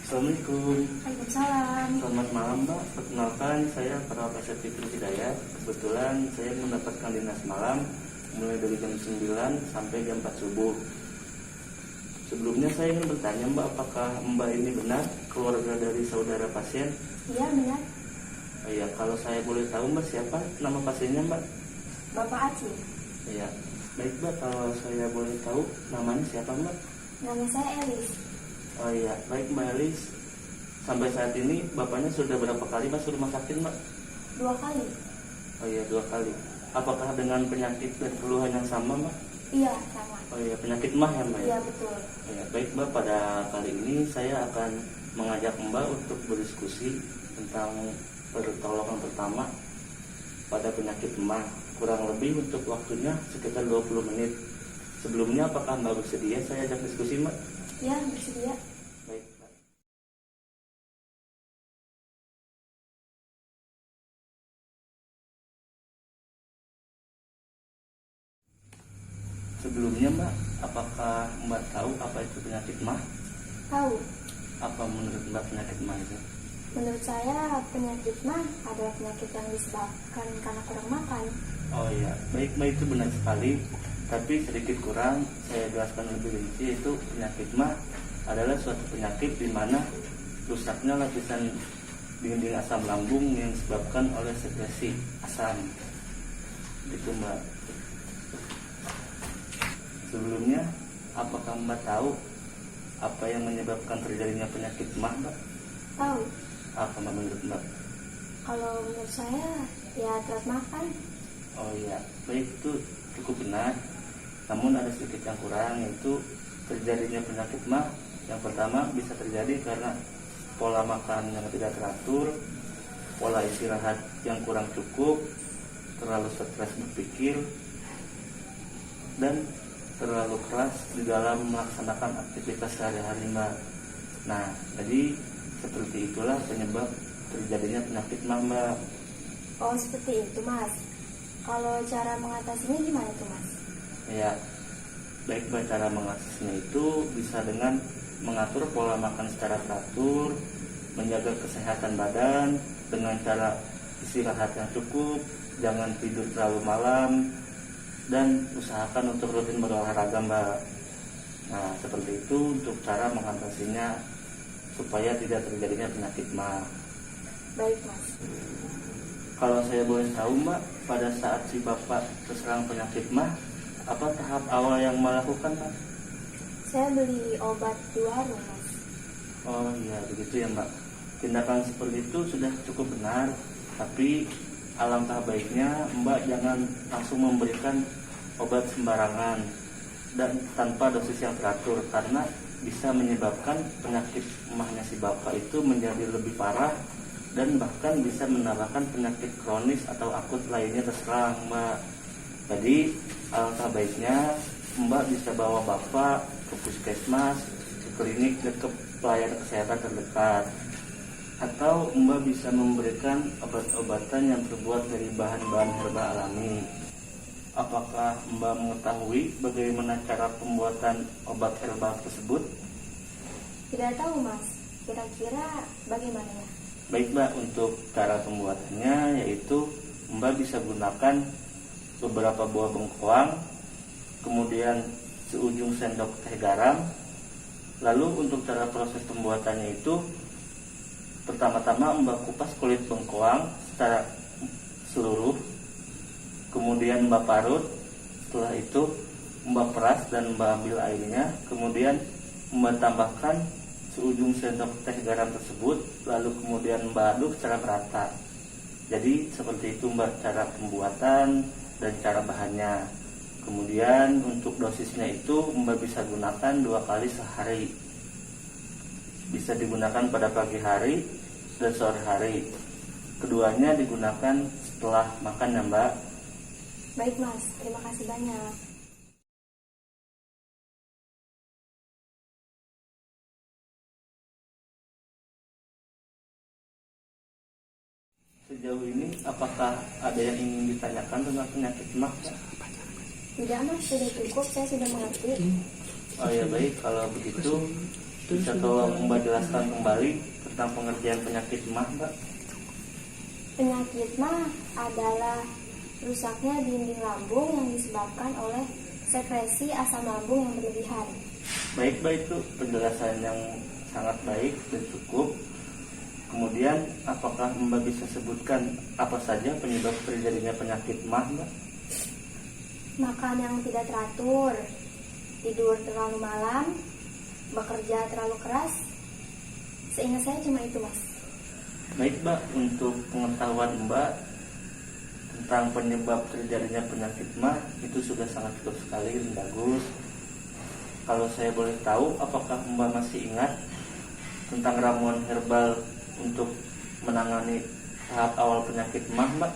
Assalamualaikum. Waalaikumsalam. Selamat malam Mbak. Perkenalkan saya Perawat Fikri Hidayat. Kebetulan saya mendapatkan dinas malam mulai dari jam 9 sampai jam 4 subuh. Sebelumnya saya ingin bertanya Mbak, apakah Mbak ini benar keluarga dari saudara pasien? Iya benar, Oh, iya, kalau saya boleh tahu Mbak, siapa nama pasiennya Mbak? Bapak Aci. Iya. Baik Mbak, kalau saya boleh tahu namanya siapa Mbak? Nama saya Elis. Oh iya, baik Mbak Elis. Sampai saat ini Bapaknya sudah berapa kali masuk rumah sakit Mbak? 2 kali. Oh iya, 2 kali. Apakah dengan penyakit dan keluhan yang sama Mbak? Iya sama. Oh iya, penyakit mah ya Mbak? Iya betul. Oh, iya. Baik Mbak, pada kali ini saya akan mengajak Mbak untuk berdiskusi tentang pertolongan pertama pada penyakit mah. Kurang lebih untuk waktunya sekitar 20 menit. Sebelumnya apakah Mbak bersedia saya ajak diskusi Mbak? Iya bersedia. Baik Mbak. Sebelumnya Mbak, apakah Mbak tahu apa itu penyakit mah? Tahu. Apa menurut Mbak penyakit mah itu? Menurut saya penyakit mah adalah penyakit yang disebabkan karena kurang makan. Oh iya, baik Mbak, itu benar sekali. Tapi sedikit kurang saya jelaskan lebih rinci, yaitu penyakit mah adalah suatu penyakit di mana rusaknya lapisan dinding asam lambung yang disebabkan oleh sekresi asam. Gitu Mbak. Sebelumnya, apakah Mbak tahu apa yang menyebabkan terjadinya penyakit mah Mbak? Tahu. Apa Mbak menurut Mbak? Kalau menurut saya ya telat makan. Oh iya, baik, itu cukup benar. Namun ada sedikit yang kurang, yaitu terjadinya penyakit mah. Yang pertama bisa terjadi karena pola makan yang tidak teratur, pola istirahat yang kurang cukup, terlalu stres berpikir, dan terlalu keras di dalam melaksanakan aktivitas sehari-hari Mbak. Nah, jadi seperti itulah penyebab terjadinya penyakit mah Mbak. Oh seperti itu mas. Kalau cara mengatasinya gimana tuh mas? Ya, baik Mbak, cara mengatasinya itu bisa dengan mengatur pola makan secara teratur, menjaga kesehatan badan dengan cara istirahat yang cukup, jangan tidur terlalu malam, dan usahakan untuk rutin berolahraga Mbak. Nah, seperti itu untuk cara mengatasinya supaya tidak terjadinya penyakit mah. Baik mas. Kalau saya boleh tahu Mbak, pada saat si Bapak terserang penyakit mah, apa tahap awal yang melakukan Mbak? Saya beli obat di warung mas. Oh iya, begitu ya Mbak. Tindakan seperti itu sudah cukup benar, tapi alangkah baiknya Mbak jangan langsung memberikan obat sembarangan dan tanpa dosis yang teratur, karena bisa menyebabkan penyakit emahnya si Bapak itu menjadi lebih parah dan bahkan bisa menambahkan penyakit kronis atau akut lainnya terserang Mbak. Jadi alangkah baiknya Mbak bisa bawa Bapak ke puskesmas, ke klinik, dan ke pelayanan kesehatan terdekat. Atau Mbak bisa memberikan obat-obatan yang terbuat dari bahan-bahan herba alami. Apakah Mbak mengetahui bagaimana cara pembuatan obat herbal tersebut? Tidak tahu mas. Kira-kira bagaimana ya? Baik Mbak, untuk cara pembuatannya yaitu Mbak bisa gunakan beberapa buah bengkoang, kemudian seujung sendok teh garam. Lalu untuk cara proses pembuatannya itu, pertama-tama Mbak kupas kulit bengkoang secara seluruh, kemudian Mbak parut. Setelah itu Mbak peras dan Mbak ambil airnya, kemudian Mbak tambahkan seujung sendok teh garam tersebut, lalu kemudian Mbak aduk secara merata. Jadi seperti itu Mbak cara pembuatan dan cara bahannya. Kemudian untuk dosisnya itu Mbak bisa gunakan 2 kali sehari. Bisa digunakan pada pagi hari dan sore hari. Keduanya digunakan setelah makan ya Mbak. Baik mas, terima kasih banyak. Sejauh ini apakah ada yang ingin ditanyakan tentang penyakit mah? Tidak mas, sudah cukup, saya sudah mengerti. Oh ya baik, kalau begitu Bisa tolong Mbak jelaskan kembali tentang pengertian penyakit mah, Mbak? Penyakit mah adalah rusaknya dinding lambung yang disebabkan oleh sekresi asam lambung yang berlebihan. Baik, Mbak, itu penjelasan yang sangat baik dan cukup. Kemudian, apakah Mbak bisa sebutkan apa saja penyebab terjadinya penyakit mah, Mbak? Makan yang tidak teratur, tidur terlalu malam, bekerja terlalu keras. Seingat saya cuma itu, Mas. Baik, Mbak, untuk pengetahuan Mbak tentang penyebab terjadinya penyakit mah itu sudah sangat cukup sekali dan bagus. Kalau saya boleh tahu, apakah Mbak masih ingat tentang ramuan herbal untuk menangani tahap awal penyakit mah, Mbak?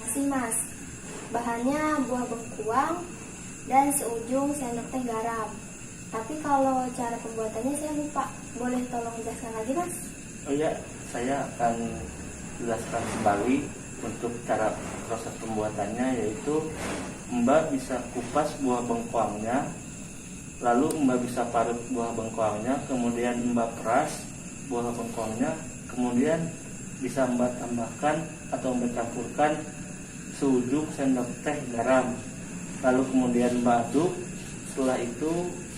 Masih, Mas. Bahannya buah bengkuang dan seujung sendok teh garam. Tapi kalau cara pembuatannya saya lupa. Boleh tolong jelaskan lagi, Mas? Oh ya, saya akan jelaskan kembali untuk cara proses pembuatannya, yaitu Mbak bisa kupas buah bengkoangnya, lalu Mbak bisa parut buah bengkoangnya, kemudian Mbak peras buah bengkoangnya, kemudian bisa Mbak tambahkan atau Mbak campurkan seujung sendok teh garam, lalu kemudian Mbak aduk. Setelah itu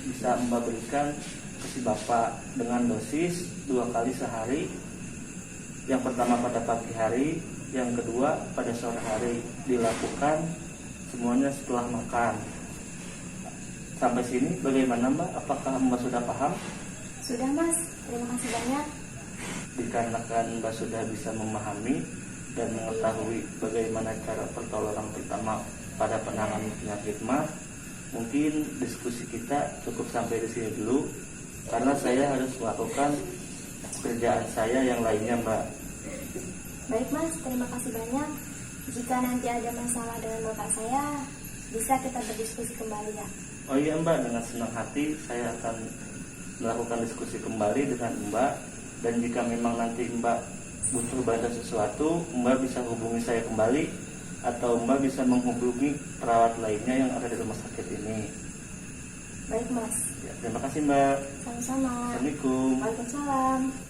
bisa Mbak berikan ke si bapak dengan dosis 2 kali sehari. Yang pertama pada pagi hari, yang kedua pada sore hari. Dilakukan semuanya setelah makan. Sampai sini bagaimana, Mbak? Apakah Mbak sudah paham? Sudah, Mas. Terima kasih banyak. Dikarenakan Mbak sudah bisa memahami dan mengetahui bagaimana cara pertolongan pertama pada penanganan penyakit mah, mungkin diskusi kita cukup sampai di sini dulu, karena saya harus melakukan pekerjaan saya yang lainnya, Mbak. Baik, Mas. Terima kasih banyak. Jika nanti ada masalah dengan bapak saya, bisa kita berdiskusi kembali, ya? Oh iya, Mbak, dengan senang hati saya akan melakukan diskusi kembali dengan Mbak. Dan jika memang nanti Mbak butuh bantuan sesuatu, Mbak bisa hubungi saya kembali, atau Mbak bisa menghubungi perawat lainnya yang ada di rumah sakit ini. Baik, Mas. Ya, terima kasih, Mbak. Sama-sama. Assalamualaikum. Waalaikumsalam.